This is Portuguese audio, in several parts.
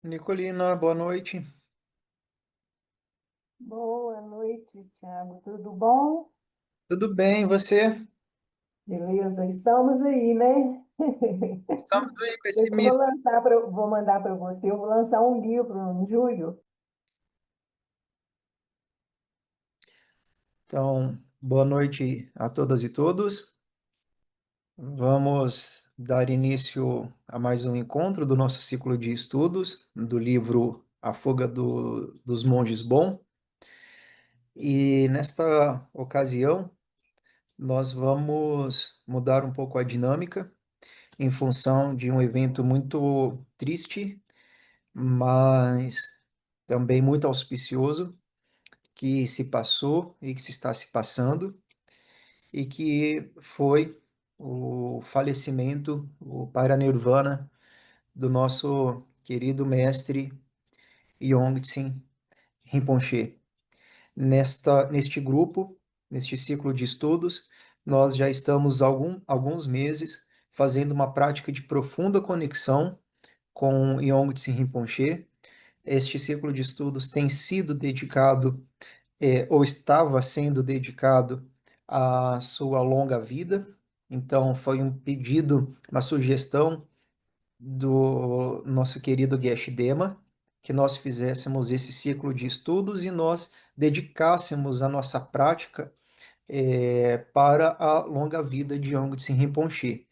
Nicolina, boa noite. Boa noite, Thiago. Tudo bom? Tudo bem, e você? Beleza, estamos aí, né? Estamos aí com esse Eu vou mito. lançar vou mandar para você, eu vou lançar um livro em julho. Então, boa noite a todas e todos. Vamos dar início a mais um encontro do nosso ciclo de estudos do livro A Fuga dos Monges Bom. E nesta ocasião, nós vamos mudar um pouco a dinâmica em função de um evento muito triste, mas também muito auspicioso que se passou e que se está se passando, e que foi o falecimento, o paranirvana do nosso querido mestre Yongtsen Rinpoche. Neste grupo, neste ciclo de estudos, nós já estamos há alguns meses fazendo uma prática de profunda conexão com Yongtsen Rinpoche. Este ciclo de estudos tem sido dedicado ou estava sendo dedicado à sua longa vida. Então, foi um pedido, uma sugestão do nosso querido Geshe Dema, que nós fizéssemos esse ciclo de estudos e nós dedicássemos a nossa prática para a longa vida de Yongtse Tsin Rinpoche.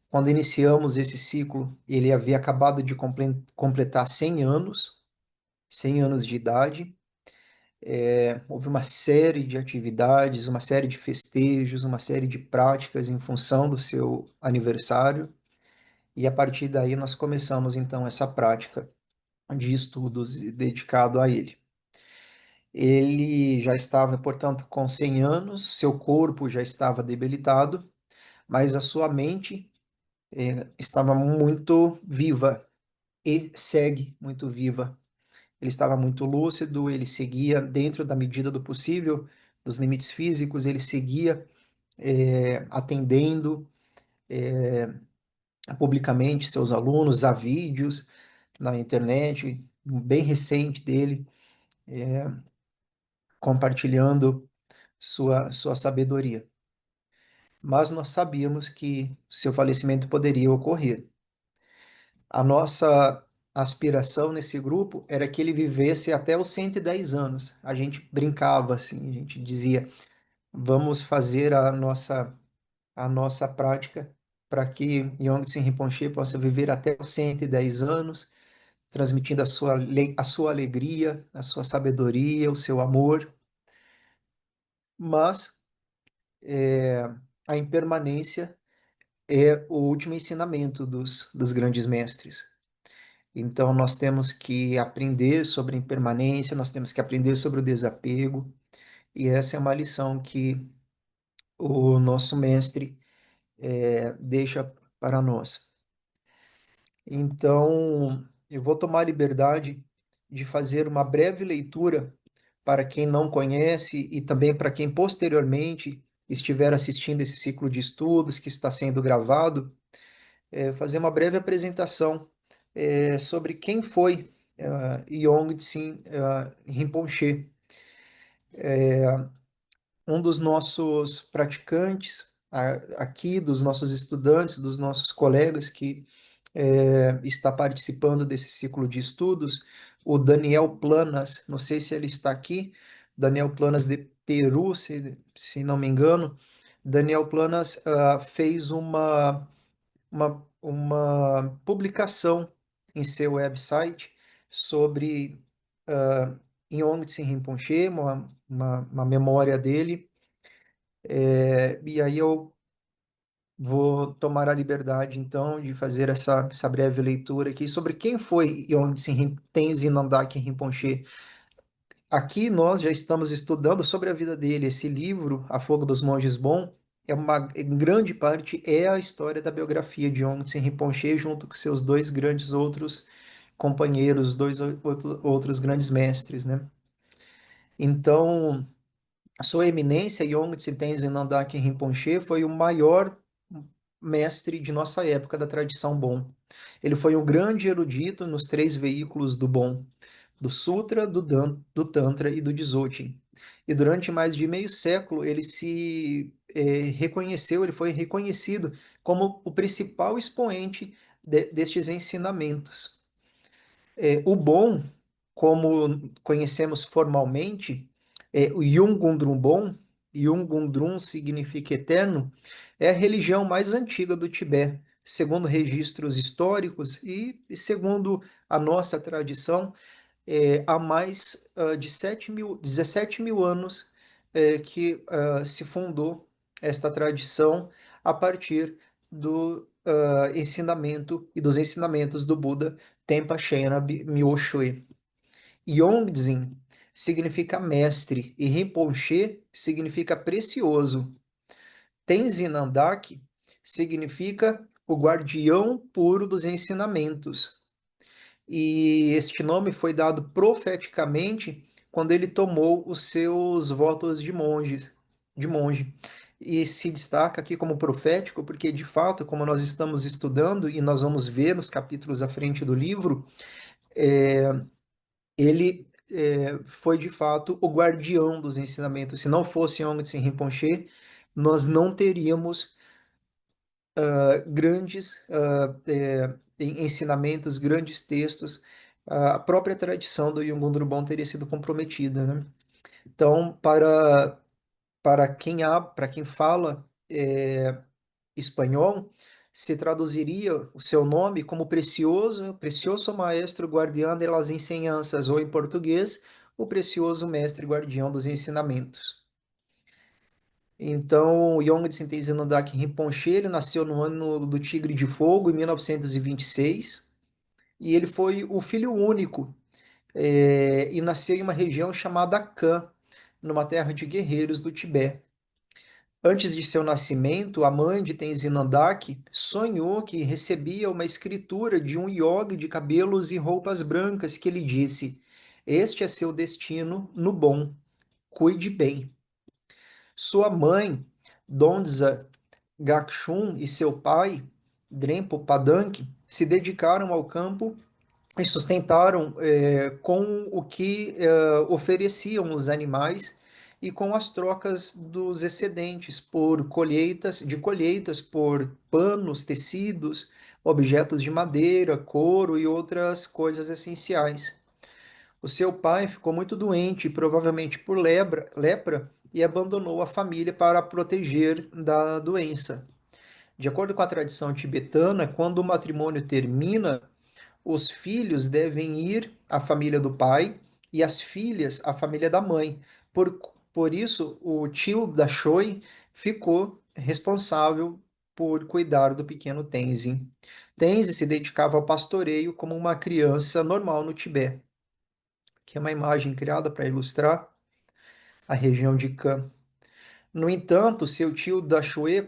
Quando iniciamos esse ciclo, ele havia acabado de completar 100 anos de idade. Houve uma série de atividades, uma série de festejos, uma série de práticas em função do seu aniversário, e a partir daí nós começamos então essa prática de estudos dedicado a ele. Ele já estava, portanto, com 100 anos, seu corpo já estava debilitado, mas a sua mente estava muito viva e segue muito viva. Ele estava muito lúcido, ele seguia dentro da medida do possível, dos limites físicos, ele seguia atendendo publicamente seus alunos, há vídeos na internet, um bem recente dele, compartilhando sua sabedoria. Mas nós sabíamos que seu falecimento poderia ocorrer. A nossa aspiração nesse grupo era que ele vivesse até os 110 anos. A gente brincava assim, a gente dizia: vamos fazer a nossa prática para que Yongtse Rinpoche possa viver até os 110 anos, transmitindo a sua alegria, a sua sabedoria, o seu amor, mas é, a impermanência é o último ensinamento dos grandes mestres. Então, nós temos que aprender sobre a impermanência, nós temos que aprender sobre o desapego, e essa é uma lição que o nosso mestre deixa para nós. Então, eu vou tomar a liberdade de fazer uma breve leitura para quem não conhece e também para quem posteriormente estiver assistindo esse ciclo de estudos que está sendo gravado, fazer uma breve apresentação sobre quem foi Yongtse Rinpoche, um dos nossos praticantes aqui, dos nossos estudantes, dos nossos colegas que está participando desse ciclo de estudos, o Daniel Planas, não sei se ele está aqui, Daniel Planas de Peru, se não me engano. Daniel Planas fez uma publicação em seu website sobre Yongtse Rinpoche, uma memória dele, e aí eu vou tomar a liberdade, então, de fazer essa breve leitura aqui sobre quem foi Tenzin Norgay Rinpoche. Aqui nós já estamos estudando sobre a vida dele. Esse livro, A Fuga dos Monges Bom, em grande parte, é a história da biografia de Yongtse Rinpoche, junto com seus dois grandes outros companheiros, outros grandes mestres, né? Então, a sua eminência, Yongtse Tenzin Norgay Rinpoche, foi o maior mestre de nossa época da tradição Bon. Ele foi um grande erudito nos três veículos do Bon, do Sutra, do Tantra e do Dzogchen. E durante mais de meio século ele reconheceu, ele foi reconhecido como o principal expoente destes ensinamentos. O Bon, como conhecemos formalmente, o Yungundrum Bon, Yungundrum significa eterno, é a religião mais antiga do Tibete, segundo registros históricos e segundo a nossa tradição, há mais de 17 mil anos que se fundou esta tradição a partir do ensinamento e dos ensinamentos do Buda Tenpa Shenab Myoshui. Yongdzin significa mestre e Rinpoche significa precioso. Tenzin Nandak significa o guardião puro dos ensinamentos. E este nome foi dado profeticamente quando ele tomou os seus votos de monge. E se destaca aqui como profético, porque de fato, como nós estamos estudando e nós vamos ver nos capítulos à frente do livro, ele foi de fato o guardião dos ensinamentos. Se não fosse Aung Tsin Rinpoche, nós não teríamos grandes ensinamentos, grandes textos. A própria tradição do Yungun Drubon teria sido comprometida, né? Então, para quem fala espanhol, se traduziria o seu nome como precioso maestro guardião de las enseñanzas, ou em português, o precioso mestre guardião dos ensinamentos. Então, Yongtsen Tenzilandak Rinpoche, ele nasceu no ano do Tigre de Fogo, em 1926, e ele foi o filho único, e nasceu em uma região chamada Kan, numa terra de guerreiros do Tibete. Antes de seu nascimento, a mãe de Tenzin Nandak sonhou que recebia uma escritura de um yogi de cabelos e roupas brancas que lhe disse: Este é seu destino no bom, cuide bem. Sua mãe, Donza Gakchun, e seu pai, Drempo Padank, se dedicaram ao campo e sustentaram com o que ofereciam os animais e com as trocas dos excedentes por colheitas por panos, tecidos, objetos de madeira, couro e outras coisas essenciais. O seu pai ficou muito doente, provavelmente por lepra, e abandonou a família para a proteger da doença. De acordo com a tradição tibetana, quando o matrimônio termina, os filhos devem ir à família do pai e as filhas à família da mãe. Por, por isso, o tio da Choi ficou responsável por cuidar do pequeno Tenzin. Tenzin se dedicava ao pastoreio como uma criança normal no Tibete, que é uma imagem criada para ilustrar a região de Kan. No entanto, seu tio da Choi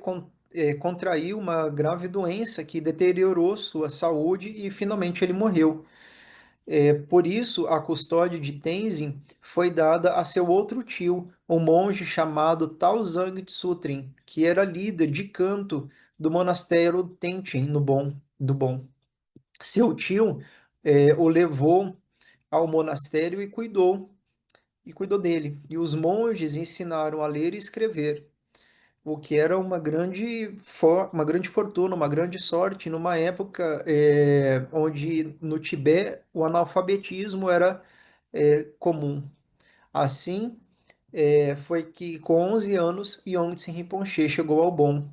contraiu uma grave doença que deteriorou sua saúde e finalmente ele morreu. Por isso, a custódia de Tenzin foi dada a seu outro tio, um monge chamado Taozang Tsutrin, que era líder de canto do monastério Tenzin do Bon. Seu tio o levou ao monastério e cuidou dele. E os monges ensinaram a ler e escrever, o que era uma grande fortuna, uma grande sorte, numa época onde no Tibete o analfabetismo era comum. Assim, foi que com 11 anos Yongtsen Rinpoche chegou ao Bon.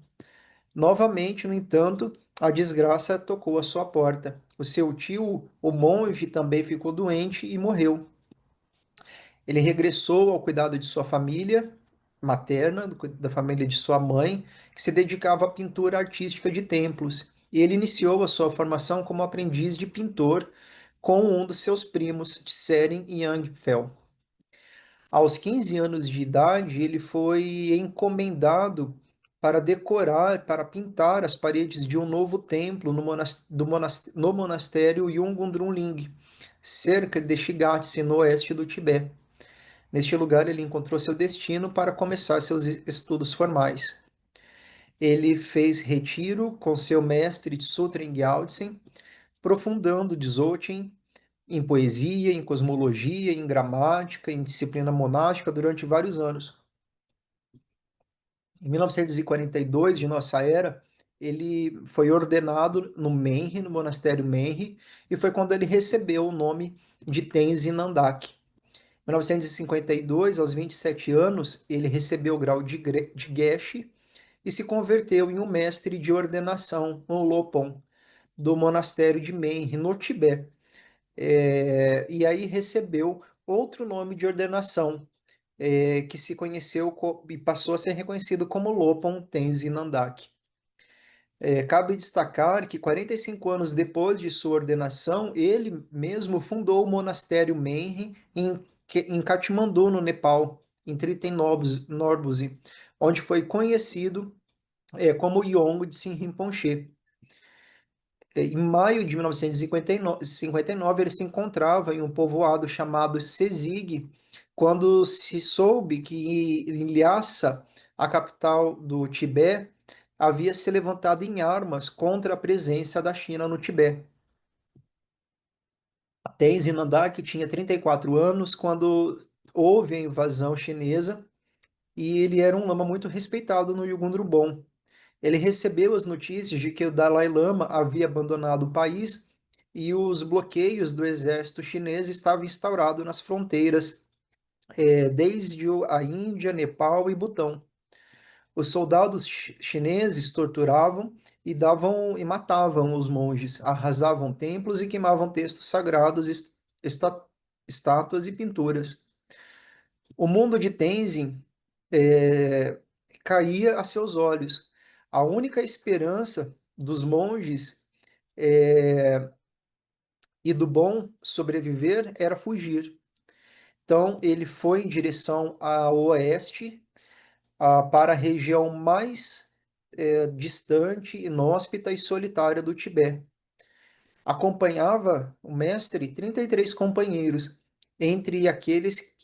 Novamente, no entanto, a desgraça tocou a sua porta. O seu tio, o monge, também ficou doente e morreu. Ele regressou ao cuidado de sua família materna, da família de sua mãe, que se dedicava à pintura artística de templos. E ele iniciou a sua formação como aprendiz de pintor com um dos seus primos, Tsering Yangfel. Aos 15 anos de idade, ele foi encomendado para decorar, para pintar as paredes de um novo templo no monastério Yungundrung Ling, cerca de Shigatse, no oeste do Tibete. Neste lugar, ele encontrou seu destino para começar seus estudos formais. Ele fez retiro com seu mestre Sutren Gyaltsen, aprofundando Dzogchen em poesia, em cosmologia, em gramática, em disciplina monástica durante vários anos. Em 1942 de nossa era, ele foi ordenado no Menri, no monastério Menri, e foi quando ele recebeu o nome de Tenzin Nandak. Em 1952, aos 27 anos, ele recebeu o grau de Geshe e se converteu em um mestre de ordenação, um Lopon, do monastério de Menri, no Tibete. E aí recebeu outro nome de ordenação, que se conheceu e passou a ser reconhecido como Lopon Tenzin Nandak. Cabe destacar que 45 anos depois de sua ordenação, ele mesmo fundou o monastério Menri em Katmandu, no Nepal, em Triten-Norbuzi, onde foi conhecido como Yongtse Rinpoche. Em maio de 1959, ele se encontrava em um povoado chamado Sezig, quando se soube que em Lhasa, a capital do Tibete, havia se levantado em armas contra a presença da China no Tibete. Tenzin Nandak tinha 34 anos quando houve a invasão chinesa e ele era um lama muito respeitado no Yugon Drubon. Ele recebeu as notícias de que o Dalai Lama havia abandonado o país e os bloqueios do exército chinês estavam instaurados nas fronteiras, desde a Índia, Nepal e Butão. Os soldados chineses torturavam e matavam os monges, arrasavam templos e queimavam textos sagrados, estátuas e pinturas. O mundo de Tenzin é, caía a seus olhos. A única esperança dos monges e do bom sobreviver era fugir. Então ele foi em direção ao oeste, para a região mais distante, inóspita e solitária do Tibete. Acompanhava o mestre 33 companheiros, entre eles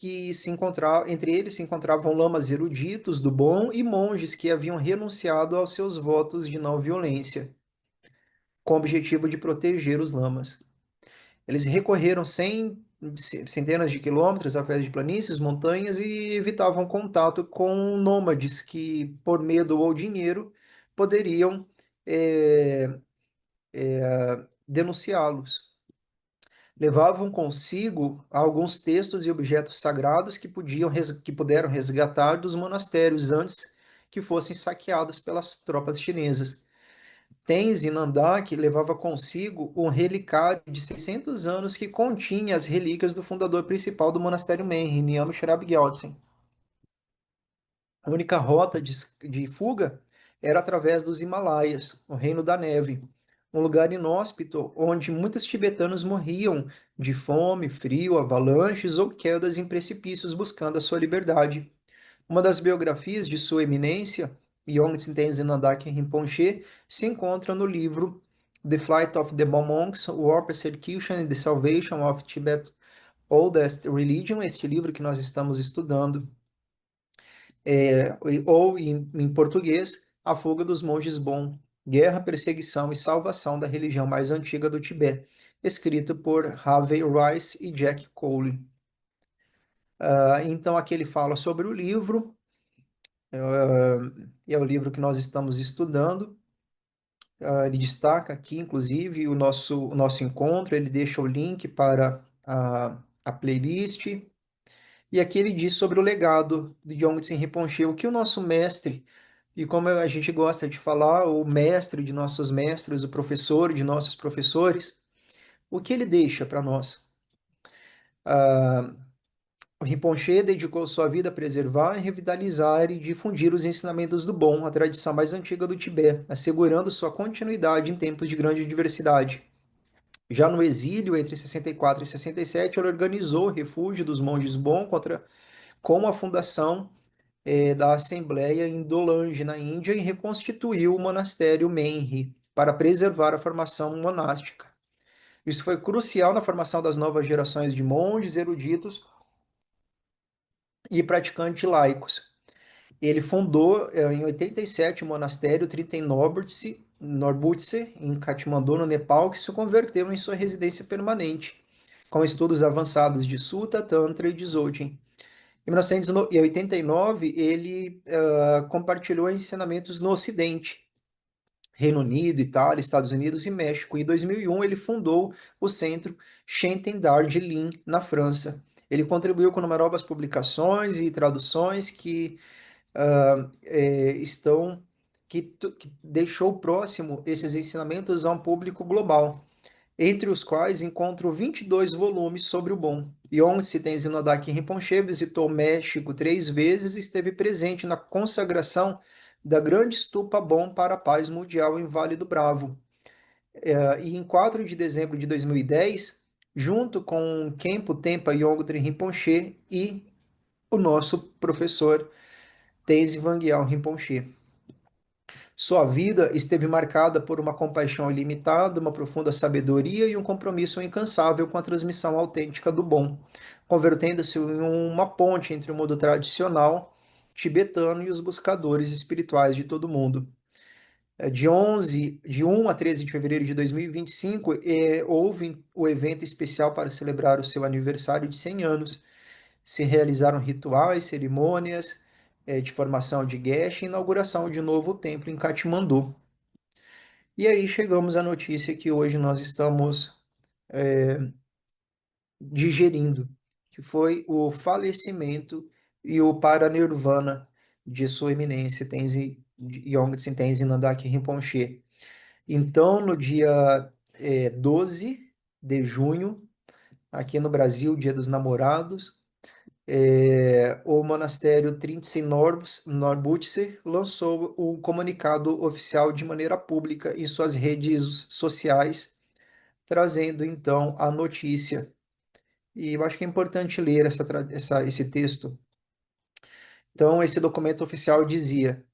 se encontravam lamas eruditos do bom e monges que haviam renunciado aos seus votos de não violência, com o objetivo de proteger os lamas. Eles recorreram centenas de quilômetros através de planícies, montanhas e evitavam contato com nômades que, por medo ou dinheiro, poderiam é, denunciá-los. Levavam consigo alguns textos e objetos sagrados que puderam resgatar dos monastérios antes que fossem saqueados pelas tropas chinesas. Tenzin Nandak levava consigo um relicário de 600 anos que continha as relíquias do fundador principal do monastério Menri, Nyame Sherab Gyaltsen. A única rota de fuga era através dos Himalaias, o Reino da Neve, um lugar inóspito onde muitos tibetanos morriam de fome, frio, avalanches ou quedas em precipícios buscando a sua liberdade. Uma das biografias de Sua Eminência, Yongtse Tenzin Nandak Rinpoche, se encontra no livro The Flight of the Bon Monks, War, Persecution and the Salvation of Tibet's Oldest Religion, este livro que nós estamos estudando, ou em português, A Fuga dos Monges Bon, Guerra, Perseguição e Salvação da Religião Mais Antiga do Tibete, escrito por Harvey Rice e Jack Cole. Então, aqui ele fala sobre o livro, é o livro que nós estamos estudando. Ele destaca aqui, inclusive, o nosso encontro, ele deixa o link para a playlist. E aqui ele diz sobre o legado de Yongtse Rinpoche, o que o nosso mestre, e como a gente gosta de falar, o mestre de nossos mestres, o professor de nossos professores, o que ele deixa para nós. Ah, O Rinpoche dedicou sua vida a preservar, revitalizar e difundir os ensinamentos do bom, a tradição mais antiga do Tibete, assegurando sua continuidade em tempos de grande diversidade. Já no exílio, entre 64 e 67, ele organizou o refúgio dos monges Bon com a fundação da Assembleia em Dolange, na Índia, e reconstituiu o monastério Menri para preservar a formação monástica. Isso foi crucial na formação das novas gerações de monges eruditos e praticantes laicos. Ele fundou em 87 o monastério Norbutse, em Katmandu, no Nepal, que se converteu em sua residência permanente, com estudos avançados de Sutta, Tantra e Dzogchen. Em 1989, ele compartilhou ensinamentos no Ocidente, Reino Unido, Itália, Estados Unidos e México. Em 2001, ele fundou o centro Shentendar de Lille, na França. Ele contribuiu com numerosas publicações e traduções estão que deixou próximo esses ensinamentos a um público global, entre os quais encontro 22 volumes sobre o bom. Yongtse Tenzin Norgay Rinpoche visitou o México 3 vezes e esteve presente na consagração da Grande Estupa Bom para a Paz Mundial em Vale do Bravo. E em 4 de dezembro de 2010, junto com Khenpo Tempa Yongdri Rinpoche e o nosso professor Tenzin Wangyal Rinpoche. Sua vida esteve marcada por uma compaixão ilimitada, uma profunda sabedoria e um compromisso incansável com a transmissão autêntica do bom, convertendo-se em uma ponte entre o mundo tradicional tibetano e os buscadores espirituais de todo o mundo. De 1 a 13 de fevereiro de 2025, houve o evento especial para celebrar o seu aniversário de 100 anos. Se realizaram rituais, cerimônias de formação de Geshe e inauguração de novo templo em Katmandu. E aí chegamos à notícia que hoje nós estamos digerindo, que foi o falecimento e o paranirvana de Sua Eminência Tenzin Yongtse Tenzin Norgay Rinpoche. Então, no dia 12 de junho, aqui no Brasil, Dia dos Namorados, o monastério Trinitse Norbutse lançou um comunicado oficial de maneira pública em suas redes sociais, trazendo então a notícia. E eu acho que é importante ler esse texto. Então, esse documento oficial dizia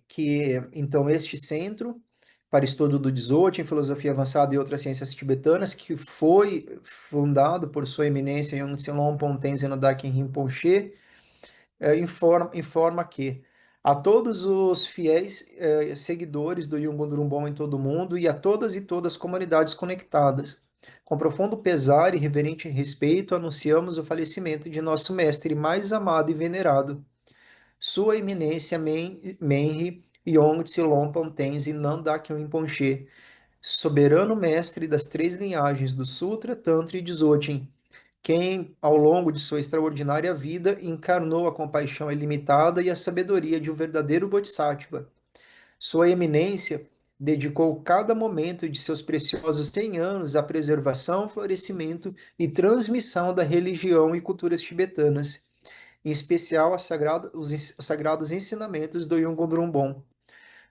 que então este centro para estudo do Dzogchen, filosofia avançada e outras ciências tibetanas, que foi fundado por Sua Eminência Yongtse Lompo Tenzin Norgay Rinpoche, informa que a todos os fiéis seguidores do Yungon Drumbon em todo o mundo e a todas e todas as comunidades conectadas, com profundo pesar e reverente respeito, anunciamos o falecimento de nosso mestre mais amado e venerado, Sua Eminência Menri Yongtse Lompo Tenzin Norgay Rinpoche, soberano mestre das 3 linhagens do Sutra, Tantra e Dzogchen, quem, ao longo de sua extraordinária vida, encarnou a compaixão ilimitada e a sabedoria de um verdadeiro Bodhisattva. Sua eminência dedicou cada momento de seus preciosos 100 anos à preservação, florescimento e transmissão da religião e culturas tibetanas, em especial os sagrados ensinamentos do Yungon Drumbon.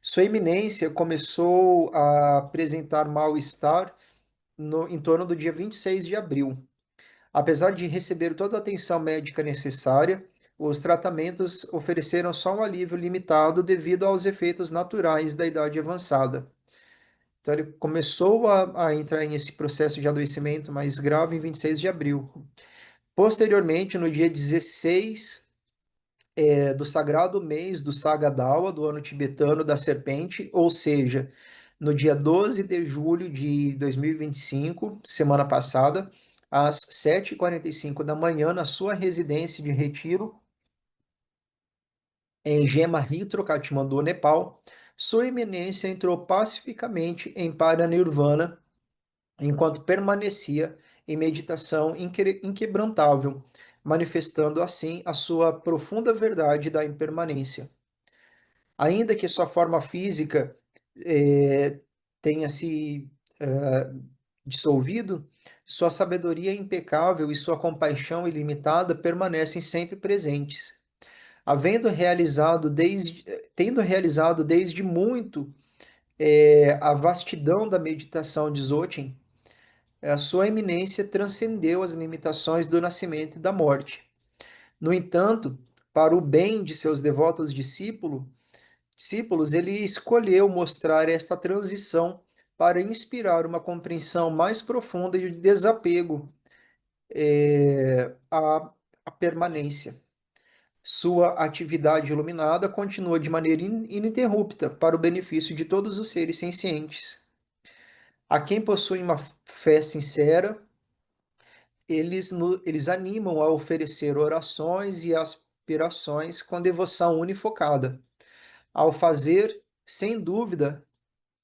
Sua eminência começou a apresentar mal-estar em torno do dia 26 de abril. Apesar de receber toda a atenção médica necessária, os tratamentos ofereceram só um alívio limitado devido aos efeitos naturais da idade avançada. Então, ele começou a entrar nesse processo de adoecimento mais grave em 26 de abril. Posteriormente, no dia 16 do sagrado mês do Sagadawa, do ano tibetano da serpente, ou seja, no dia 12 de julho de 2025, semana passada, às 7h45 da manhã, na sua residência de retiro, em Gemarhitro, Katmandu, Nepal, Sua Eminência entrou pacificamente em Paranirvana, enquanto permanecia em meditação inquebrantável, manifestando assim a sua profunda verdade da impermanência. Ainda que sua forma física tenha se dissolvido, sua sabedoria impecável e sua compaixão ilimitada permanecem sempre presentes. Tendo realizado desde muito a vastidão da meditação de Dzogchen, a sua eminência transcendeu as limitações do nascimento e da morte. No entanto, para o bem de seus devotos discípulos, ele escolheu mostrar esta transição para inspirar uma compreensão mais profunda de desapego a permanência. Sua atividade iluminada continua de maneira ininterrupta para o benefício de todos os seres sencientes. A quem possui uma fé sincera, eles animam a oferecer orações e aspirações com devoção unifocada. Ao fazer, sem dúvida,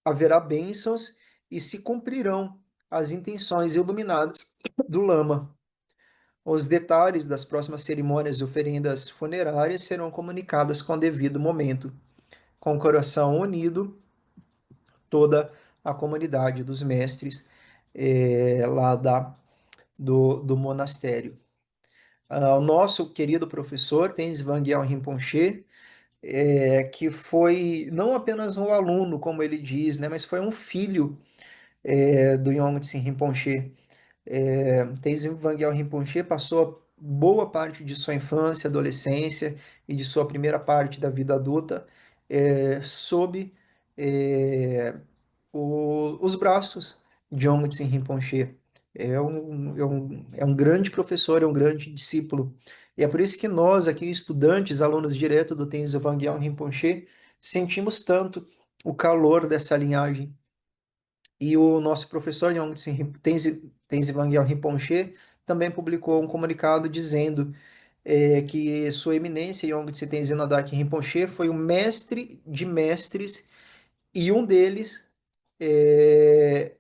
haverá bênçãos e se cumprirão as intenções iluminadas do Lama. Os detalhes das próximas cerimônias e oferendas funerárias serão comunicadas com o devido momento. Com o coração unido, toda a comunidade dos mestres lá do monastério. O nosso querido professor, Tenzin Wangyal Rinpoche, que foi não apenas um aluno, como ele diz, né, mas foi um filho do Yongtse Rinpoche. Tenzin Wangyal Rinpoche passou boa parte de sua infância, adolescência e de sua primeira parte da vida adulta sob é, os braços de Yongtse Rinpoche. É um grande professor, é um grande discípulo. E é por isso que nós, aqui, estudantes, alunos direto do Tenzin Wangyal Rinpoche, sentimos tanto o calor dessa linhagem. E o nosso professor Tenzin Wangyal Rinpoche também publicou um comunicado dizendo que Sua Eminência Yongtse Tenzin Nadaki Rinpoche foi o mestre de mestres e um deles é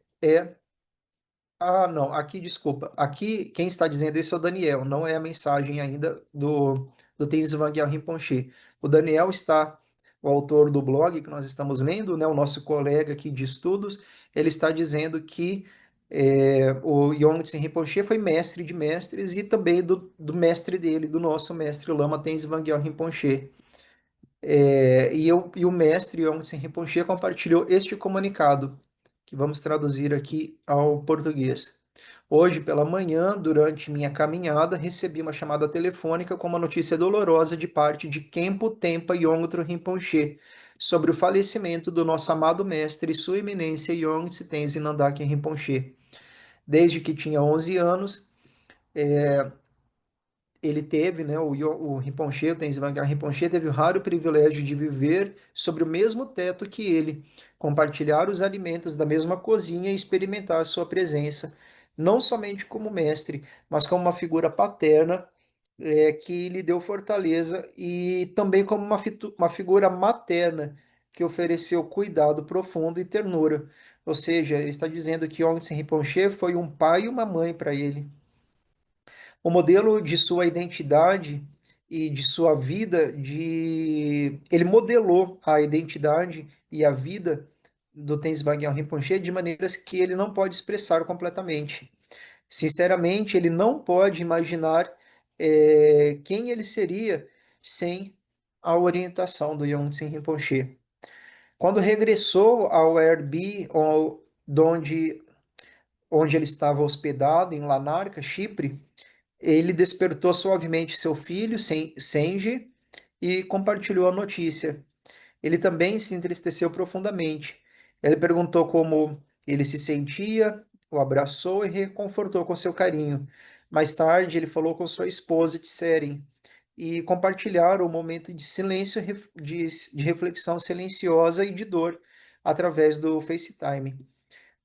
não, aqui, desculpa. Aqui, quem está dizendo isso é o Daniel, não é a mensagem ainda do Tenzin Wangyal Rinpoche. O Daniel está, o autor do blog que nós estamos lendo, né, o nosso colega aqui de estudos, ele está dizendo que o Yongtse Rinpoche foi mestre de mestres e também do mestre dele, do nosso mestre Lama Tenzin Wangyal Rinpoche. E o mestre Yongtse Rinpoche compartilhou este comunicado, que vamos traduzir aqui ao português. Hoje pela manhã, durante minha caminhada, recebi uma chamada telefônica com uma notícia dolorosa de parte de Khenpo Tempa Yongtro Rinpoche sobre o falecimento do nosso amado mestre Sua Eminência Yongtse Tenzin Nandak Rinpoche. Desde que tinha 11 anos, ele teve, né, o Rinpoche, o Tenzin Wangyal Rinpoche, teve o raro privilégio de viver sobre o mesmo teto que ele, compartilhar os alimentos da mesma cozinha e experimentar a sua presença, não somente como mestre, mas como uma figura paterna que lhe deu fortaleza e também como uma figura materna que ofereceu cuidado profundo e ternura. Ou seja, ele está dizendo que Yongtse Rinpoche foi um pai e uma mãe para ele. O modelo de sua identidade e de sua vida, ele modelou a identidade e a vida do Tenzin Wangyal Rinpoche de maneiras que ele não pode expressar completamente. Sinceramente, ele não pode imaginar quem ele seria sem a orientação do Yongtse Rinpoche. Quando regressou ao Airbnb, onde ele estava hospedado, em Larnaca, Chipre, ele despertou suavemente seu filho, Senji, e compartilhou a notícia. Ele também se entristeceu profundamente. Ele perguntou como ele se sentia, o abraçou e reconfortou com seu carinho. Mais tarde, ele falou com sua esposa, Tseren, e compartilharam um momento de silêncio, de reflexão silenciosa e de dor através do FaceTime.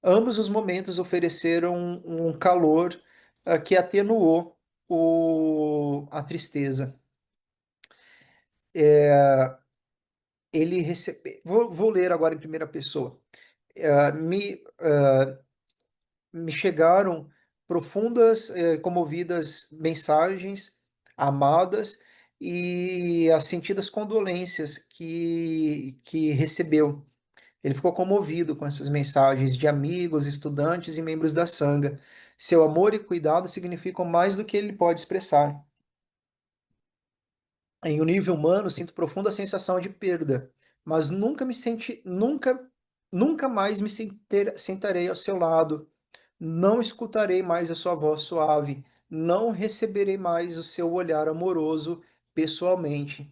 Ambos os momentos ofereceram um calor que atenuou a tristeza. Vou ler agora em primeira pessoa. Me chegaram profundas, comovidas mensagens amadas e as sentidas condolências que recebeu. Ele ficou comovido com essas mensagens de amigos, estudantes e membros da Sangha. Seu amor e cuidado significam mais do que ele pode expressar. Em um nível humano, sinto profunda sensação de perda, mas nunca mais sentarei ao seu lado. Não escutarei mais a sua voz suave. Não receberei mais o seu olhar amoroso pessoalmente.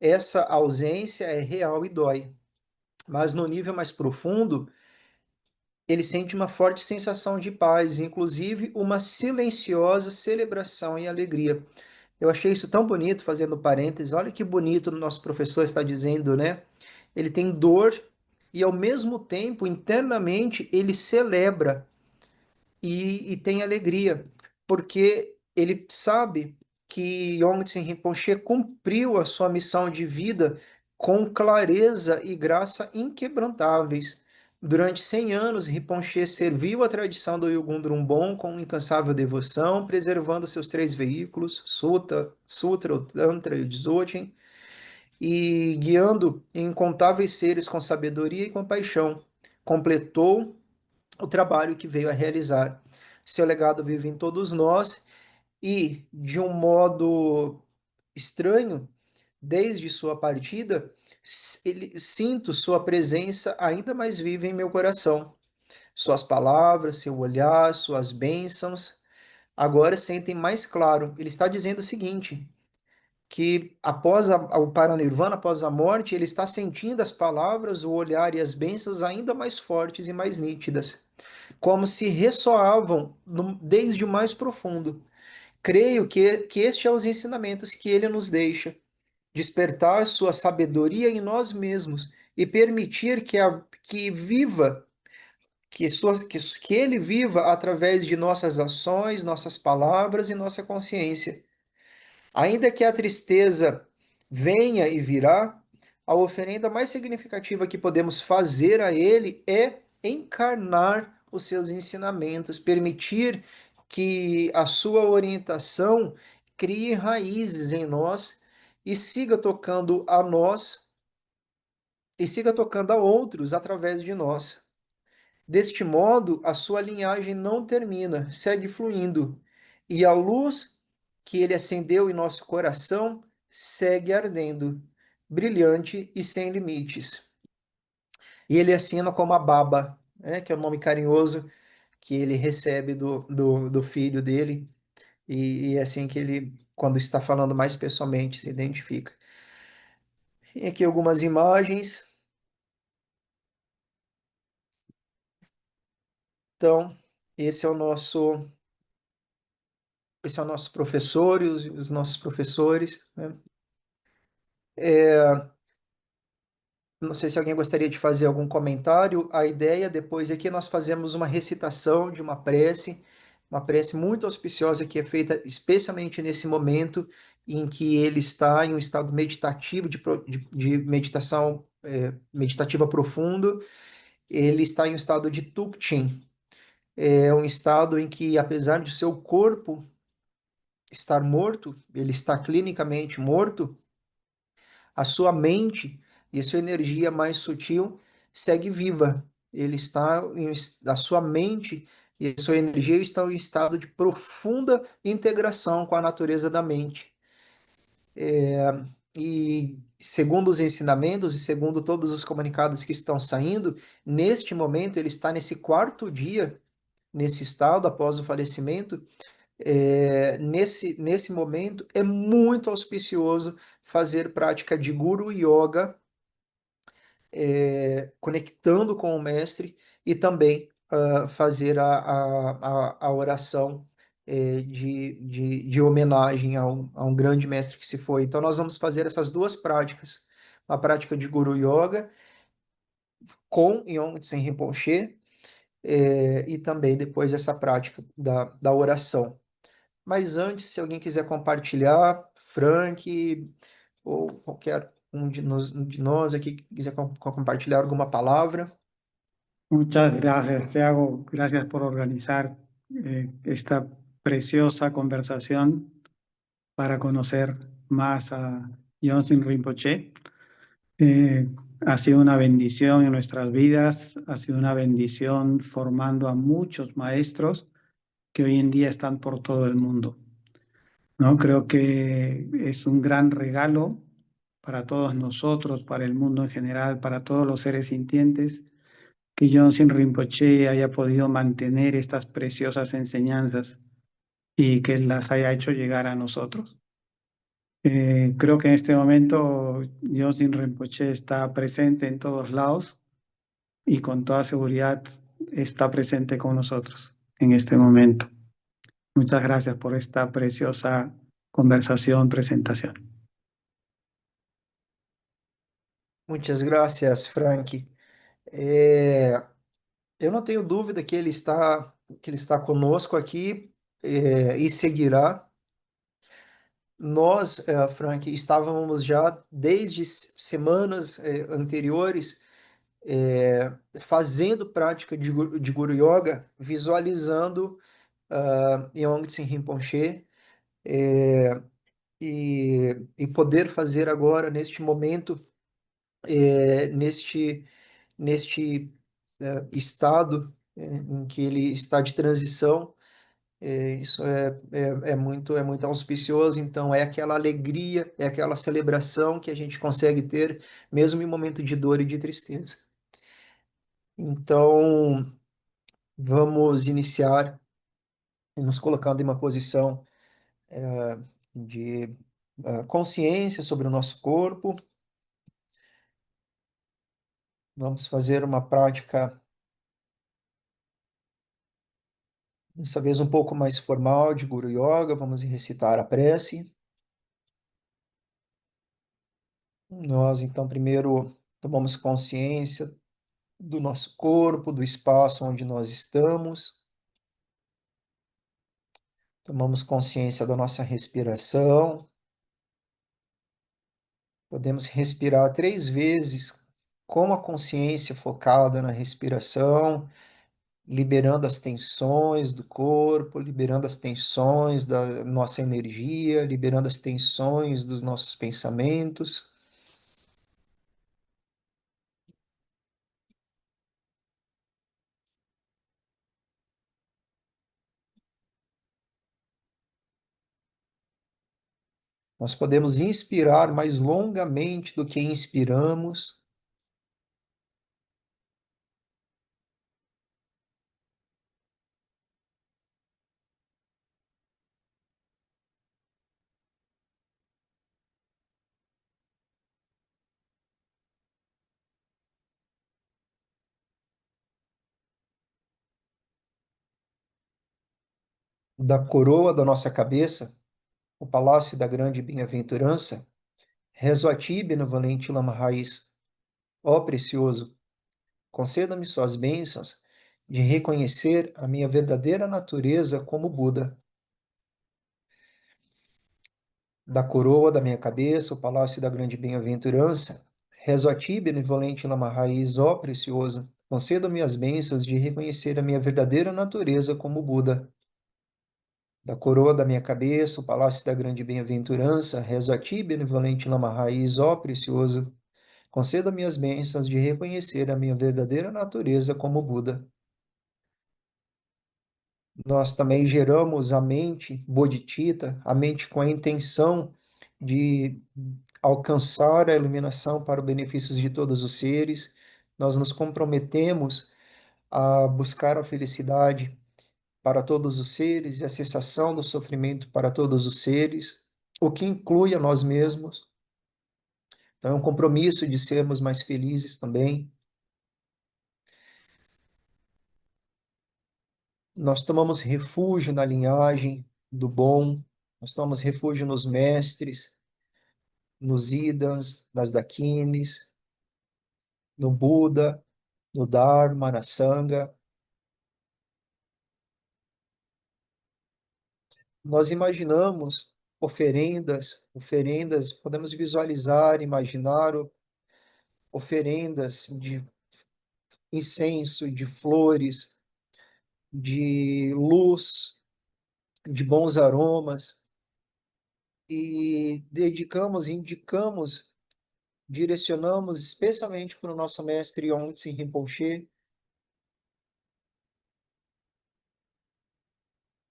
Essa ausência é real e dói. Mas no nível mais profundo, ele sente uma forte sensação de paz, inclusive uma silenciosa celebração e alegria. Eu achei isso tão bonito, fazendo parênteses. Olha que bonito o nosso professor está dizendo, né? Ele tem dor e, ao mesmo tempo, internamente, ele celebra e tem alegria, porque ele sabe que Yongtse Rinpoche cumpriu a sua missão de vida com clareza e graça inquebrantáveis. Durante 100 anos, Rinpoche serviu a tradição do Yulgun Drumbon com incansável devoção, preservando seus três veículos, Sutra, o Tantra e o Dzogchen, e guiando incontáveis seres com sabedoria e compaixão. Completou o trabalho que veio a realizar. Seu legado vive em todos nós e, de um modo estranho, desde sua partida, sinto sua presença ainda mais viva em meu coração. Suas palavras, seu olhar, suas bênçãos agora sentem mais claro. Ele está dizendo o seguinte: que após o Paranirvana, após a morte, ele está sentindo as palavras, o olhar e as bênçãos ainda mais fortes e mais nítidas, como se ressoavam desde o mais profundo. Creio que este é os ensinamentos que ele nos deixa, despertar sua sabedoria em nós mesmos e permitir que viva, que ele viva através de nossas ações, nossas palavras e nossa consciência. Ainda que a tristeza venha e virá, a oferenda mais significativa que podemos fazer a Ele é encarnar os seus ensinamentos, permitir que a sua orientação crie raízes em nós e siga tocando a nós e siga tocando a outros através de nós. Deste modo, a sua linhagem não termina, segue fluindo, e a luz que ele acendeu em nosso coração segue ardendo, brilhante e sem limites. E ele assina como a Baba, né, que é o nome carinhoso que ele recebe do filho dele, e é assim que ele, quando está falando mais pessoalmente, se identifica. E aqui algumas imagens. Então, esse é o nosso esse é o nosso professor e os nossos professores, né? Não sei se alguém gostaria de fazer algum comentário. A ideia depois é que nós fazemos uma recitação de uma prece muito auspiciosa que é feita especialmente nesse momento em que ele está em um estado meditativo, de meditação meditativa profundo. Ele está em um estado de Tukchen. É um estado em que, apesar de seu corpo estar morto, ele está clinicamente morto, a sua mente e a sua energia mais sutil segue viva. Ele está a sua mente e a sua energia estão em estado de profunda integração com a natureza da mente. E segundo os ensinamentos e segundo todos os comunicados que estão saindo, neste momento ele está nesse quarto dia, nesse estado após o falecimento. Nesse momento é muito auspicioso fazer prática de Guru Yoga, conectando com o mestre e também fazer a oração de homenagem a um grande mestre que se foi. Então, nós vamos fazer essas duas práticas, a prática de Guru Yoga com Yongtsen Rinpoche e também depois essa prática da oração. Mas antes, se alguém quiser compartilhar, Frank ou qualquer de nós aqui que quiser compartilhar alguma palavra. Muchas gracias, Tiago. Gracias por organizar esta preciosa conversación para conocer más a Yonsin Rinpoche. Ha sido una bendición en nuestras vidas, ha sido una bendición formando a muchos maestros que hoy en día están por todo el mundo, ¿no? Creo que es un gran regalo para todos nosotros, para el mundo en general, para todos los seres sintientes, que Yonsin Rinpoche haya podido mantener estas preciosas enseñanzas y que las haya hecho llegar a nosotros. Creo que en este momento Yonsin Rinpoche está presente en todos lados y con toda seguridad está presente con nosotros en este momento. Muchas gracias por esta preciosa conversación, presentación. Muitas graças, Frank. Eu não tenho dúvida que ele está conosco aqui, e seguirá. Nós, Frank, estávamos já desde semanas anteriores fazendo prática de Guru Yoga, visualizando Yongtse Rinpoche, e poder fazer agora, neste momento, neste estado em que ele está de transição. Isso é muito auspicioso, então é aquela alegria, é aquela celebração que a gente consegue ter mesmo em momento de dor e de tristeza. Então, vamos iniciar nos colocando em uma posição de consciência sobre o nosso corpo. Vamos fazer uma prática, dessa vez um pouco mais formal, de Guru Yoga. Vamos recitar a prece. Nós, então, primeiro tomamos consciência do nosso corpo, do espaço onde nós estamos. Tomamos consciência da nossa respiração. Podemos respirar 3 vezes com a consciência focada na respiração, liberando as tensões do corpo, liberando as tensões da nossa energia, liberando as tensões dos nossos pensamentos. Nós podemos inspirar mais longamente do que inspiramos. Da coroa da nossa cabeça, o palácio da grande bem-aventurança, rezo a ti, benevolente lama raiz. Ó precioso, conceda-me suas bênçãos de reconhecer a minha verdadeira natureza como Buda. Da coroa da minha cabeça, o palácio da grande bem-aventurança, rezo a ti, benevolente lama raiz, ó precioso, conceda-me as bênçãos de reconhecer a minha verdadeira natureza como Buda. Da coroa da minha cabeça, o palácio da grande bem-aventurança, rezo a ti, benevolente lama raiz, ó precioso, conceda-me as bênçãos de reconhecer a minha verdadeira natureza como Buda. Nós também geramos a mente bodhicitta, a mente com a intenção de alcançar a iluminação para os benefícios de todos os seres. Nós nos comprometemos a buscar a felicidade para todos os seres e a cessação do sofrimento para todos os seres, o que inclui a nós mesmos. Então, é um compromisso de sermos mais felizes também. Nós tomamos refúgio na linhagem do bom, nós tomamos refúgio nos mestres, nos Idas, nas Dakines, no Buda, no Dharma, na Sangha. Nós imaginamos oferendas, podemos visualizar, imaginar oferendas de incenso, de flores, de luz, de bons aromas, e indicamos, direcionamos especialmente para o nosso mestre Yongtse Rinpoche,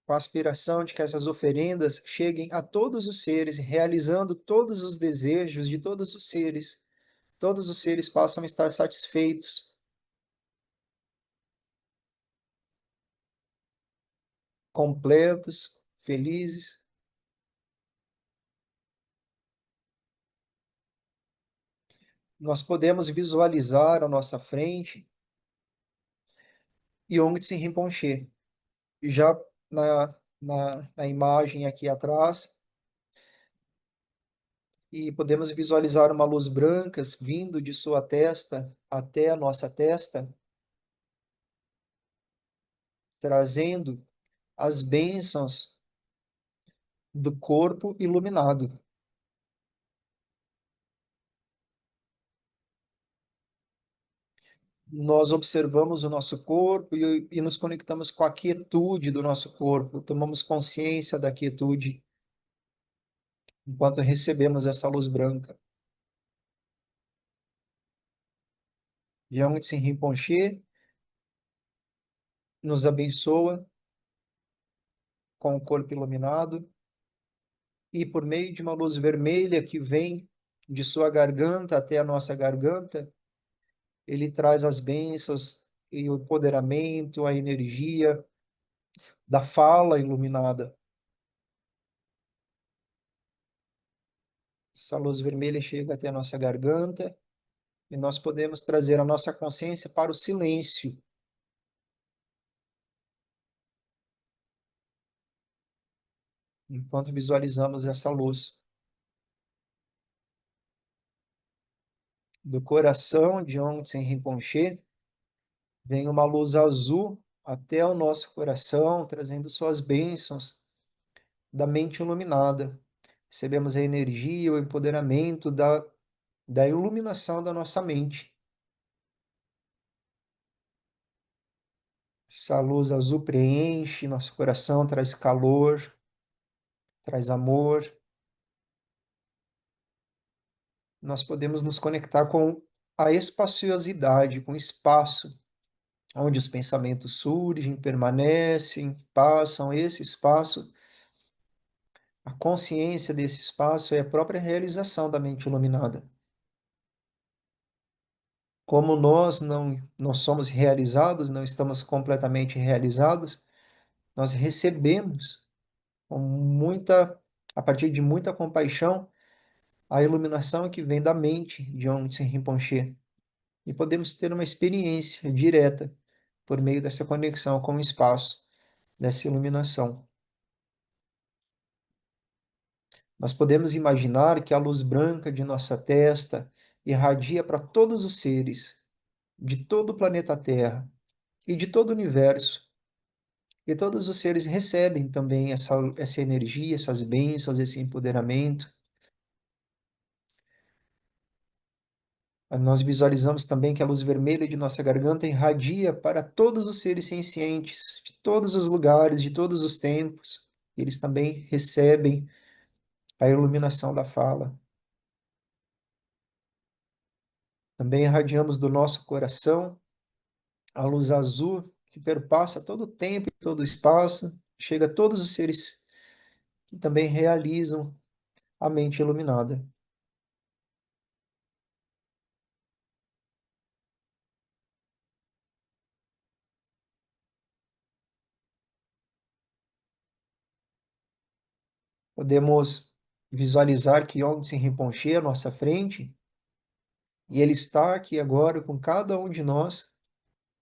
com a aspiração de que essas oferendas cheguem a todos os seres, realizando todos os desejos de todos os seres. Todos os seres possam estar satisfeitos, completos, felizes. Nós podemos visualizar à nossa frente Yongtse Rinpoche. Já na imagem aqui atrás, E podemos visualizar uma luz branca vindo de sua testa até a nossa testa, trazendo as bênçãos do corpo iluminado. Nós observamos o nosso corpo e nos conectamos com a quietude do nosso corpo, tomamos consciência da quietude enquanto recebemos essa luz branca. Jung Rinpoche nos abençoa com o corpo iluminado e por meio de uma luz vermelha que vem de sua garganta até a nossa garganta, ele traz as bênçãos e o empoderamento, a energia da fala iluminada. Essa luz vermelha chega até a nossa garganta e nós podemos trazer a nossa consciência para o silêncio. Enquanto visualizamos essa luz do coração de Ongtsen Rinpoche, vem uma luz azul até o nosso coração, trazendo suas bênçãos da mente iluminada. Recebemos a energia, o empoderamento da iluminação da nossa mente. Essa luz azul preenche nosso coração, traz calor, traz amor. Nós podemos nos conectar com a espaciosidade, com o espaço, onde os pensamentos surgem, permanecem, passam. Esse espaço, a consciência desse espaço é a própria realização da mente iluminada. Como nós não somos realizados, não estamos completamente realizados, nós recebemos com a partir de muita compaixão, a iluminação que vem da mente de Ongtsen Rinpoche. E podemos ter uma experiência direta por meio dessa conexão com o espaço, dessa iluminação. Nós podemos imaginar que a luz branca de nossa testa irradia para todos os seres de todo o planeta Terra e de todo o universo. E todos os seres recebem também essa energia, essas bênçãos, esse empoderamento. Nós visualizamos também que a luz vermelha de nossa garganta irradia para todos os seres sencientes, de todos os lugares, de todos os tempos. Eles também recebem a iluminação da fala. Também irradiamos do nosso coração a luz azul que perpassa todo o tempo e todo o espaço, chega a todos os seres que também realizam a mente iluminada. Podemos visualizar que Yongtsen Rinpoche é à nossa frente e ele está aqui agora com cada um de nós.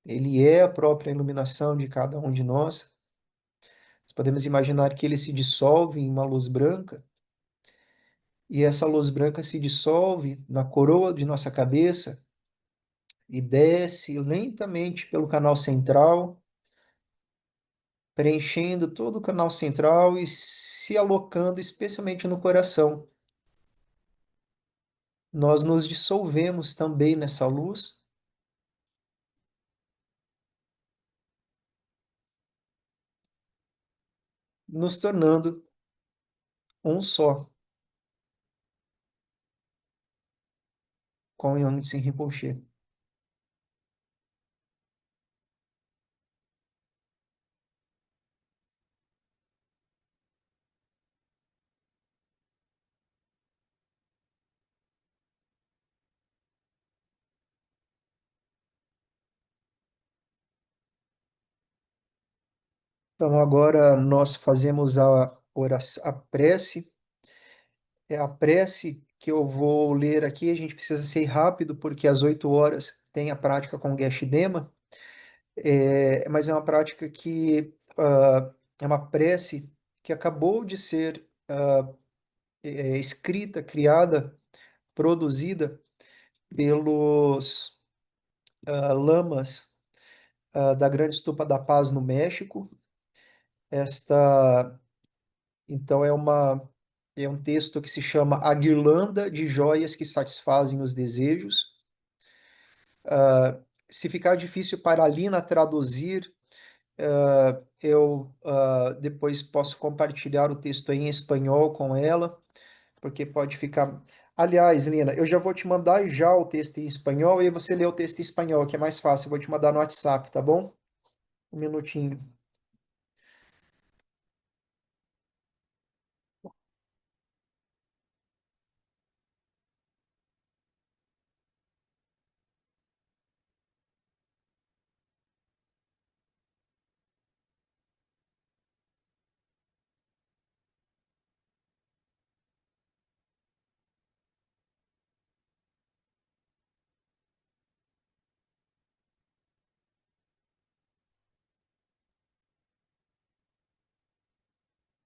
Ele é a própria iluminação de cada um de nós. Podemos imaginar que ele se dissolve em uma luz branca e essa luz branca se dissolve na coroa de nossa cabeça e desce lentamente pelo canal central, preenchendo todo o canal central e se alocando especialmente no coração. Nós nos dissolvemos também nessa luz, nos tornando um só com Yongtsen Rinpoche. Então agora nós fazemos a oração, a prece. É a prece que eu vou ler aqui. A gente precisa ser rápido porque às 8 horas tem a prática com Geshe Dema. Mas é uma prática que é uma prece que acabou de ser escrita, criada, produzida pelos lamas da Grande Estupa da Paz no México. Esta, então, é um texto que se chama A Guirlanda de Joias que Satisfazem os Desejos. Se ficar difícil para a Lina traduzir, eu depois posso compartilhar o texto em espanhol com ela, porque pode ficar. Aliás, Lina, eu já vou te mandar já o texto em espanhol e aí você lê o texto em espanhol, que é mais fácil. Eu vou te mandar no WhatsApp, tá bom? Um minutinho.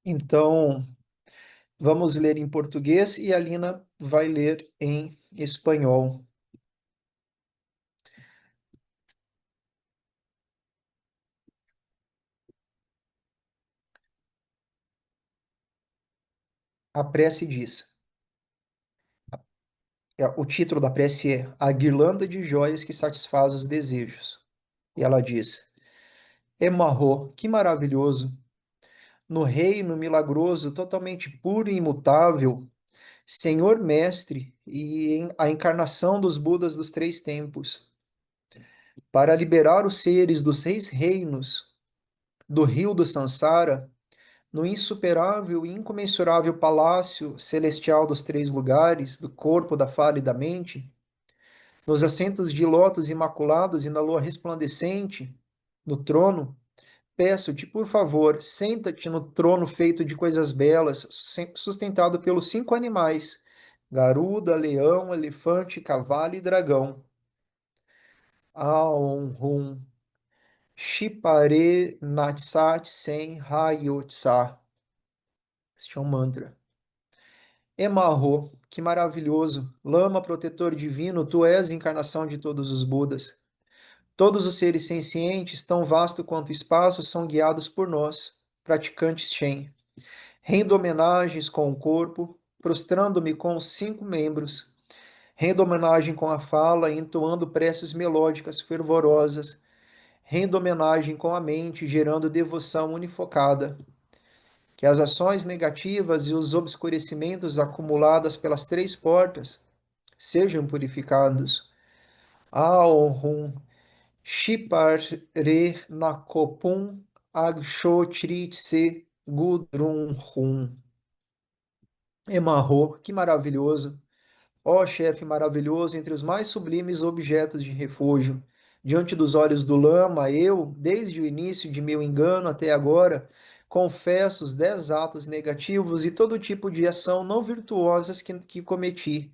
Então, vamos ler em português e a Lina vai ler em espanhol. A prece diz: o título da prece é A Guirlanda de Joias que Satisfaz os Desejos. E ela diz: Emarro, que maravilhoso! No reino milagroso, totalmente puro e imutável, Senhor Mestre e a encarnação dos Budas dos três tempos, para liberar os seres dos seis reinos, do rio do Sansara, no insuperável e incomensurável palácio celestial dos três lugares, do corpo, da fala e da mente, nos assentos de lótus imaculados e na lua resplandecente, no trono, peço-te, por favor, senta-te no trono feito de coisas belas, sustentado pelos cinco animais, garuda, leão, elefante, cavalo e dragão. Aum, Shipare Natsat Sen Hayotsa. Este é um mantra. Emarro, que maravilhoso, lama protetor divino, tu és a encarnação de todos os Budas. Todos os seres sencientes, tão vasto quanto o espaço, são guiados por nós, praticantes Shen. Rendo homenagens com o corpo, prostrando-me com os cinco membros. Rendo homenagem com a fala, entoando preces melódicas fervorosas. Rendo homenagem com a mente, gerando devoção unifocada. Que as ações negativas e os obscurecimentos acumuladas pelas três portas sejam purificados. Aum Shipare Nakopum Agshotritse Gudrun Hum. Emarro, que maravilhoso! Ó chefe maravilhoso, entre os mais sublimes objetos de refúgio, diante dos olhos do lama, eu, desde o início de meu engano até agora, confesso os 10 atos negativos e todo tipo de ação não virtuosas que cometi.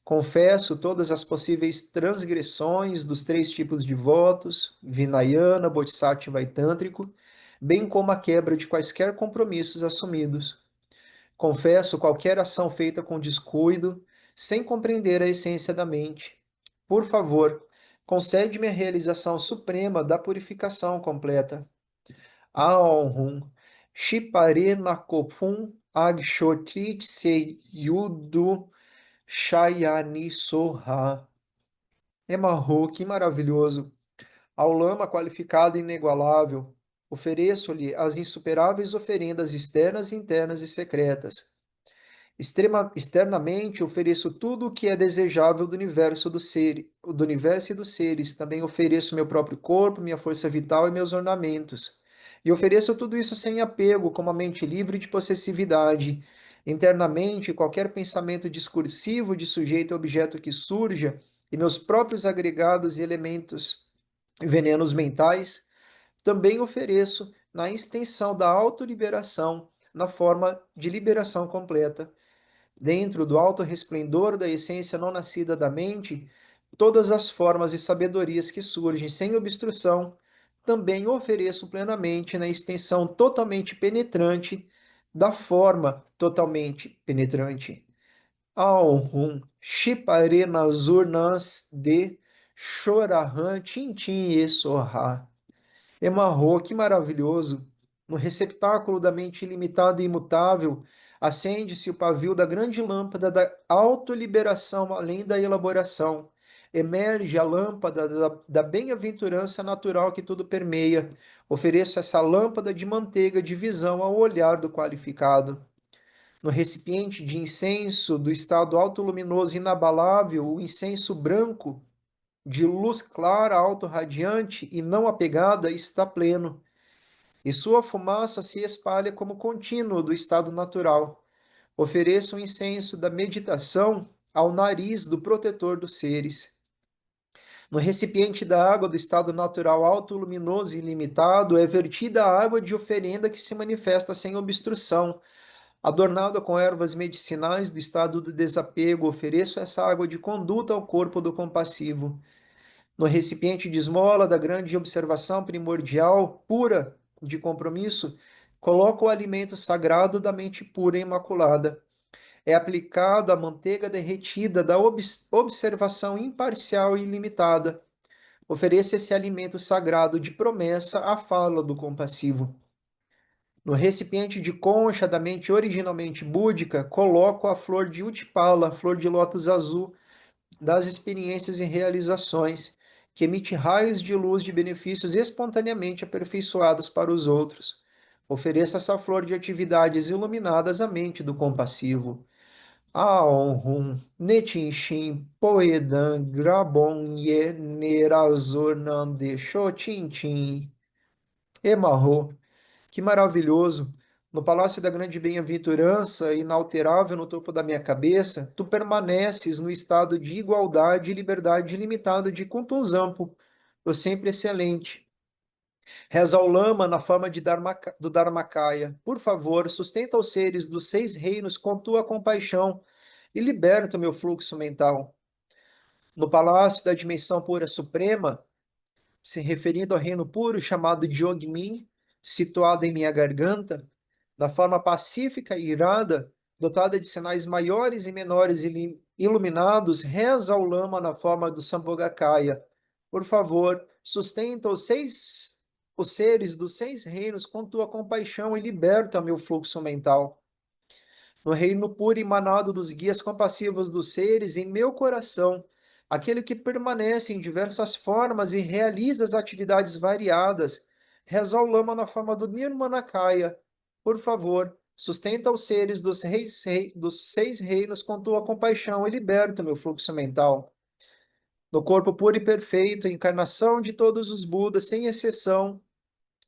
Confesso todas as possíveis transgressões dos três tipos de votos, Vinayana, Bodhisattva e Tântrico, bem como a quebra de quaisquer compromissos assumidos. Confesso qualquer ação feita com descuido, sem compreender a essência da mente. Por favor, concede-me a realização suprema da purificação completa. Ahom, Shipare Nakopum Agshotrit Seyudu Shayani Soha. Emarro, que maravilhoso! Ao lama qualificado e inigualável, ofereço-lhe as insuperáveis oferendas externas, internas e secretas. Externamente ofereço tudo o que é desejável do universo e dos seres. Também ofereço meu próprio corpo, minha força vital e meus ornamentos. E ofereço tudo isso sem apego, com uma mente livre de possessividade. Internamente, qualquer pensamento discursivo de sujeito a objeto que surja, e meus próprios agregados e elementos, venenos mentais, também ofereço na extensão da autoliberação, na forma de liberação completa. Dentro do alto resplendor da essência não nascida da mente, todas as formas e sabedorias que surgem sem obstrução, também ofereço plenamente na extensão totalmente penetrante da forma totalmente penetrante. Ahum, Shipare Nazurnas de Chorahan Tintin e Sorra. Emarro, que maravilhoso! No receptáculo da mente ilimitada e imutável, acende-se o pavio da grande lâmpada da autoliberação além da elaboração. Emerge a lâmpada da bem-aventurança natural que tudo permeia. Ofereço essa lâmpada de manteiga de visão ao olhar do qualificado. No recipiente de incenso do estado autoluminoso inabalável, o incenso branco, de luz clara, autorradiante e não apegada, está pleno, e sua fumaça se espalha como contínuo do estado natural. Ofereço o incenso da meditação ao nariz do protetor dos seres. No recipiente da água do estado natural autoluminoso e ilimitado é vertida a água de oferenda que se manifesta sem obstrução. Adornada com ervas medicinais do estado do desapego, ofereço essa água de conduta ao corpo do compassivo. No recipiente de esmola da grande observação primordial, pura de compromisso, coloco o alimento sagrado da mente pura e imaculada. É aplicada a manteiga derretida da observação imparcial e ilimitada. Ofereça esse alimento sagrado de promessa à fala do compassivo. No recipiente de concha da mente originalmente búdica, coloco a flor de Utpala, flor de lótus azul, das experiências e realizações, que emite raios de luz de benefícios espontaneamente aperfeiçoados para os outros. Ofereça essa flor de atividades iluminadas à mente do compassivo. Aonhum, Netinshin, Poedan, Grabon, Ye, Nerazor, Nande, Xotintin, Emarro. Que maravilhoso! No palácio da grande bem-aventurança, inalterável no topo da minha cabeça, tu permaneces no estado de igualdade e liberdade ilimitada de Kuntunzampo, o sempre excelente. Reza ao lama na forma do Dharmakaya. Por favor, sustenta os seres dos 6 reinos com tua compaixão e liberta o meu fluxo mental. No palácio da dimensão pura suprema, se referindo ao reino puro chamado de Ogmin, situado em minha garganta, da forma pacífica e irada, dotada de sinais maiores e menores iluminados, reza ao lama na forma do Sambhogakaya. Por favor, sustenta os seres dos 6 reinos com tua compaixão e liberta meu fluxo mental. No reino puro e emanado dos guias compassivos dos seres, em meu coração, aquele que permanece em diversas formas e realiza as atividades variadas, reza ao lama na forma do Nirmanakaya. Por favor, sustenta os seres dos 6 reinos com tua compaixão e liberta o meu fluxo mental. No corpo puro e perfeito, encarnação de todos os Budas, sem exceção,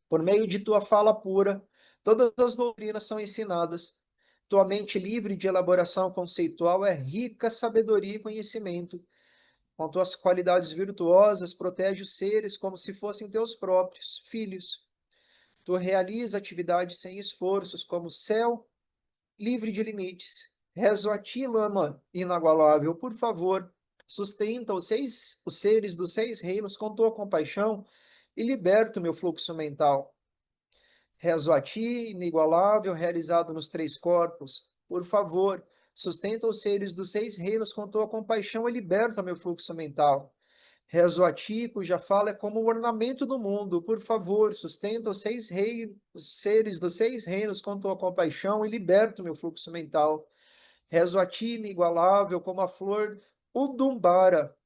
por meio de tua fala pura, todas as doutrinas são ensinadas. Tua mente livre de elaboração conceitual é rica sabedoria e conhecimento. Com tuas qualidades virtuosas, protege os seres como se fossem teus próprios filhos. Tu realiza atividades sem esforços, como o céu livre de limites. Rezo a ti, lama inagualável, por favor, sustenta os seres dos 6 reinos com tua compaixão e liberta o meu fluxo mental. Rezo a ti, inigualável, realizado nos 3 corpos. Por favor, sustenta os seres dos 6 reinos com tua compaixão e liberta meu fluxo mental. Rezo a ti, cuja fala é como o ornamento do mundo. Por favor, sustenta os seres dos 6 reinos com tua compaixão e liberta meu fluxo mental. Rezo a ti, inigualável, como a flor Udumbara.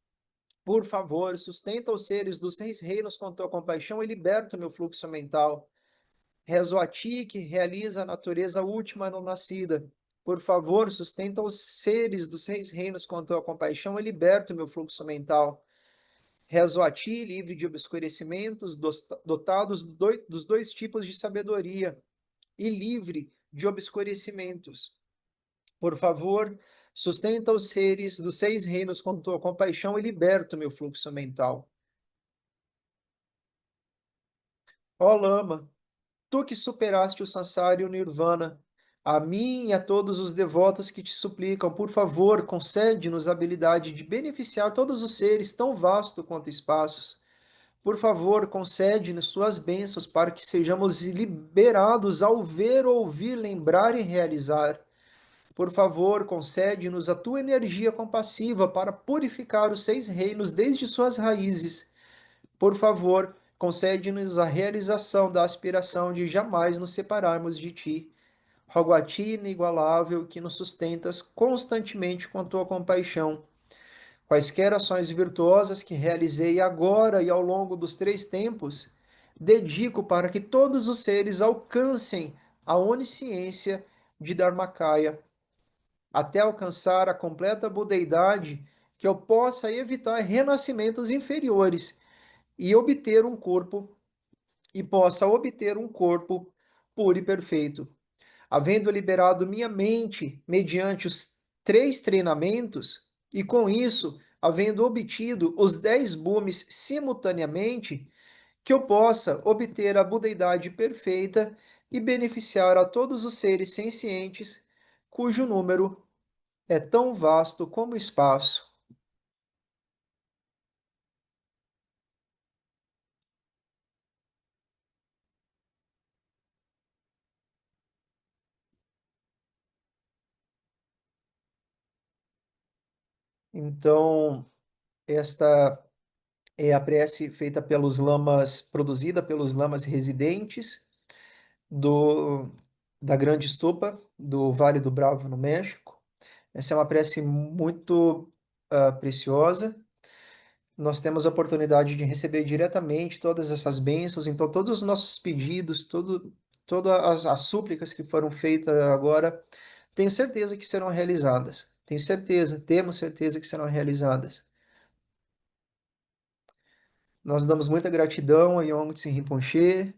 Por favor, sustenta os seres dos 6 reinos com tua compaixão e liberta meu fluxo mental. Rezo a ti que realiza a natureza última não nascida. Por favor, sustenta os seres dos 6 reinos com a tua compaixão e liberta o meu fluxo mental. Rezo a ti, livre de obscurecimentos, dotados dos 2 tipos de sabedoria e livre de obscurecimentos. Por favor, sustenta os seres dos 6 reinos com tua compaixão e liberta o meu fluxo mental. Ó Lama, tu que superaste o Sansara e o Nirvana, a mim e a todos os devotos que te suplicam, por favor, concede-nos a habilidade de beneficiar todos os seres tão vasto quanto espaços. Por favor, concede-nos tuas bênçãos para que sejamos liberados ao ver, ouvir, lembrar e realizar. Por favor, concede-nos a tua energia compassiva para purificar os 6 reinos desde suas raízes. Por favor, concede-nos a realização da aspiração de jamais nos separarmos de ti. Rogo a ti, inigualável, que nos sustentas constantemente com tua compaixão. Quaisquer ações virtuosas que realizei agora e ao longo dos 3 tempos, dedico para que todos os seres alcancem a onisciência de Dharmakaya, até alcançar a completa budeidade, que eu possa evitar renascimentos inferiores e obter um corpo possa obter um corpo puro e perfeito. Havendo liberado minha mente mediante os 3 treinamentos, e com isso, havendo obtido os 10 bhumis simultaneamente, que eu possa obter a budeidade perfeita e beneficiar a todos os seres sencientes, cujo número é tão vasto como o espaço. Então, esta é a prece feita pelos lamas, produzida pelos lamas residentes do, da Grande Estupa, do Vale do Bravo, no México. Essa é uma prece muito preciosa. Nós temos a oportunidade de receber diretamente todas essas bênçãos, então todos os nossos pedidos, todas as súplicas que foram feitas agora, tenho certeza que serão realizadas. Tenho certeza, temos certeza que serão realizadas. Nós damos muita gratidão a Yong Tse Rinpoche,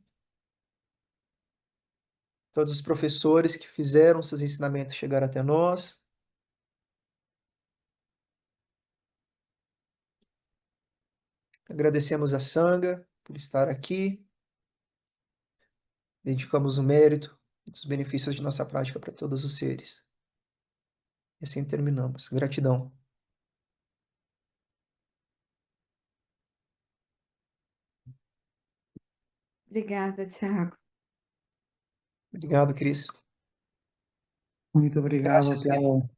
todos os professores que fizeram seus ensinamentos chegar até nós. Agradecemos a Sangha por estar aqui. Dedicamos o mérito dos benefícios de nossa prática para todos os seres. E assim terminamos. Gratidão. Obrigada, Tiago. Obrigado, Cris. Muito obrigado, Graças, Cris. Tiago.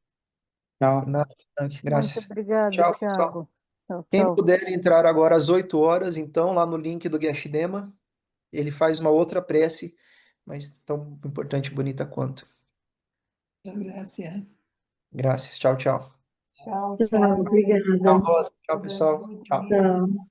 Tchau. Nada, Frank. Muito Graças. obrigada, Tchau, pessoal. Thiago. Tchau, Quem tchau. puder entrar agora às 8 horas, então, lá no link do Geshe-dema, ele faz uma outra prece, mas tão importante e bonita quanto. Graças. Graças. Tchau, tchau. Tchau, Tchau, tchau. obrigada. Tchau, Rosa. Tchau, pessoal. Tchau. Tchau.